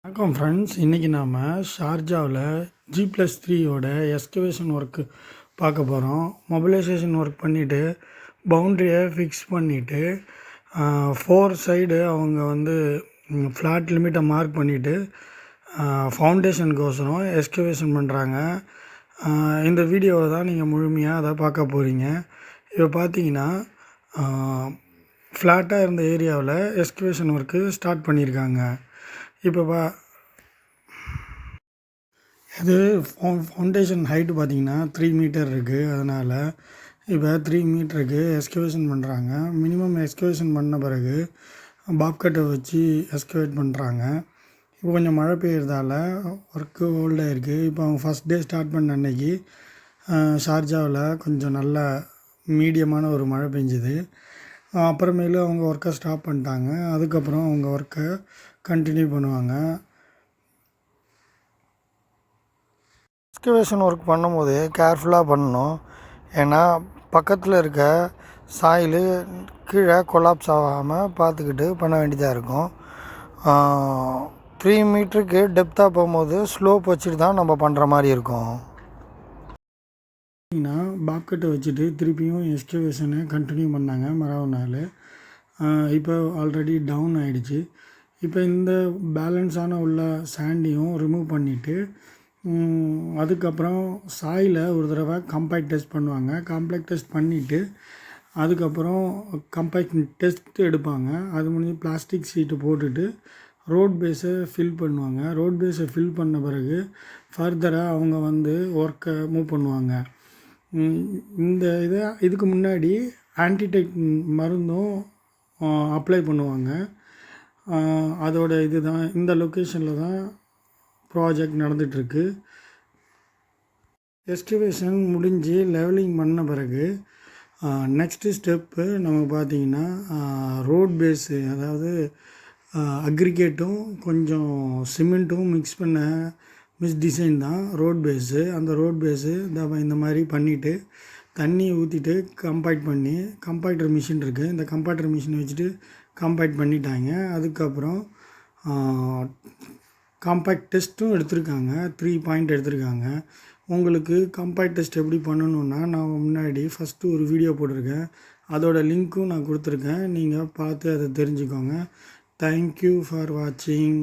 வணக்கம் ஃப்ரெண்ட்ஸ், இன்றைக்கி நாம் ஷார்ஜாவில் G+3 எஸ்கவேஷன் ஒர்க்கு பார்க்க போகிறோம். மொபிலைசேஷன் ஒர்க் பண்ணிவிட்டு பவுண்ட்ரியை ஃபிக்ஸ் பண்ணிவிட்டு 4 சைடு அவங்க ஃப்ளாட் லிமிட்டை மார்க் பண்ணிவிட்டு ஃபவுண்டேஷனுக்கோசரம் எஸ்கவேஷன் பண்ணுறாங்க. இந்த வீடியோவை தான் நீங்கள் முழுமையாக அதை பார்க்க போகிறீங்க. இப்போ பார்த்தீங்கன்னா ஃப்ளாட்டாக இருந்த ஏரியாவில் எஸ்கவேஷன் ஒர்க்கு ஸ்டார்ட் பண்ணியிருக்காங்க. இப்போ இது ஃபவுண்டேஷன் ஹைட்டு பார்த்திங்கன்னா 3 மீட்டர் இருக்குது. அதனால் இப்போ 3 மீட்டருக்கு எஸ்கவேஷன் பண்ணுறாங்க. மினிமம் எஸ்கவேஷன் பண்ண பிறகு பாப்கட்டை வச்சு எஸ்கவேட் பண்ணுறாங்க. இப்போ கொஞ்சம் மழை பெய்யறதால ஒர்க்கு ஹோல்டாக இருக்குது. இப்போ அவங்க ஃபஸ்ட் டே ஸ்டார்ட் பண்ண அன்னைக்கு ஷார்ஜாவில் கொஞ்சம் நல்ல மீடியமான ஒரு மழை பெஞ்சுது. அப்புறமேலு அவங்க ஒர்க்கை ஸ்டாப் பண்ணிட்டாங்க. அதுக்கப்புறம் அவங்க ஒர்க்கை கண்டினியூ பண்ணுவாங்க. எக்ஸ்கவேஷன் ஒர்க் பண்ணும்போது கேர்ஃபுல்லாக பண்ணணும். ஏன்னா பக்கத்தில் இருக்க சாயிலு கீழே கொலாப்ஸ் ஆகாமல் பார்த்துக்கிட்டு பண்ண வேண்டியதாக இருக்கும். 3 மீட்டருக்கு டெப்த்தாக போகும்போது ஸ்லோப் வச்சுட்டு தான் நம்ம பண்ணுற மாதிரி இருக்கும். பாப்கட்டை வச்சுட்டு திருப்பியும் எக்ஸ்கவேஷனை கண்டினியூ பண்ணாங்க மறாவது நாள். இப்போ ஆல்ரெடி டவுன் ஆகிடுச்சு. இப்போ இந்த பேலன்ஸான உள்ள சாண்டையும் ரிமூவ் பண்ணிவிட்டு அதுக்கப்புறம் சாயிலை ஒரு தடவை காம்பேக்ட் டெஸ்ட் பண்ணுவாங்க. காம்பேக்ட் டெஸ்ட் பண்ணிவிட்டு அதுக்கப்புறம் காம்பேக்ட் டெஸ்ட் எடுப்பாங்க. அது முடிஞ்சு பிளாஸ்டிக் ஷீட்டு போட்டுட்டு ரோட் பேஸை ஃபில் பண்ணுவாங்க. ரோட் பேஸை ஃபில் பண்ண பிறகு ஃபர்தராக அவங்க ஒர்க்கை மூவ் பண்ணுவாங்க. இதுக்கு முன்னாடி ஆன்டிடெக் மருந்தும் அப்ளை பண்ணுவாங்க. அதோட இதுதான் இந்த லொக்கேஷனில் தான் ப்ராஜெக்ட் நடந்துகிட்ருக்கு. எஸ்கவேஷன் முடிஞ்சு லெவலிங் பண்ண பிறகு நெக்ஸ்ட்டு ஸ்டெப்பு நம்ம பார்த்திங்கன்னா ரோட் பேஸு, அதாவது அக்ரிகேட்டும் கொஞ்சம் சிமெண்ட்டும் மிக்ஸ் பண்ண டிசைன் தான் ரோட் பேஸு. அந்த ரோட் பேஸு இந்த மாதிரி பண்ணிவிட்டு தண்ணி ஊற்றிட்டு கம்பேக்ட் பண்ணி கம்பேக்டர் மிஷின் இருக்குது. இந்த கம்பேக்டர் மிஷினை வச்சுட்டு கம்பேக்ட் பண்ணிட்டாங்க. அதுக்கப்புறம் காம்பேக்ட் டெஸ்ட்டும் எடுத்திருக்காங்க. 3 பாயிண்ட் எடுத்திருக்காங்க. உங்களுக்கு காம்பேக்ட் டெஸ்ட் எப்படி பண்ணணுன்னா நான் முன்னாடி ஃபஸ்ட்டு ஒரு வீடியோ போட்டிருக்கேன். அதோட லிங்க்கும் நான் கொடுத்துருக்கேன். நீங்கள் பார்த்து அதை தெரிஞ்சுக்கோங்க. தேங்க்யூ ஃபார் வாட்சிங்.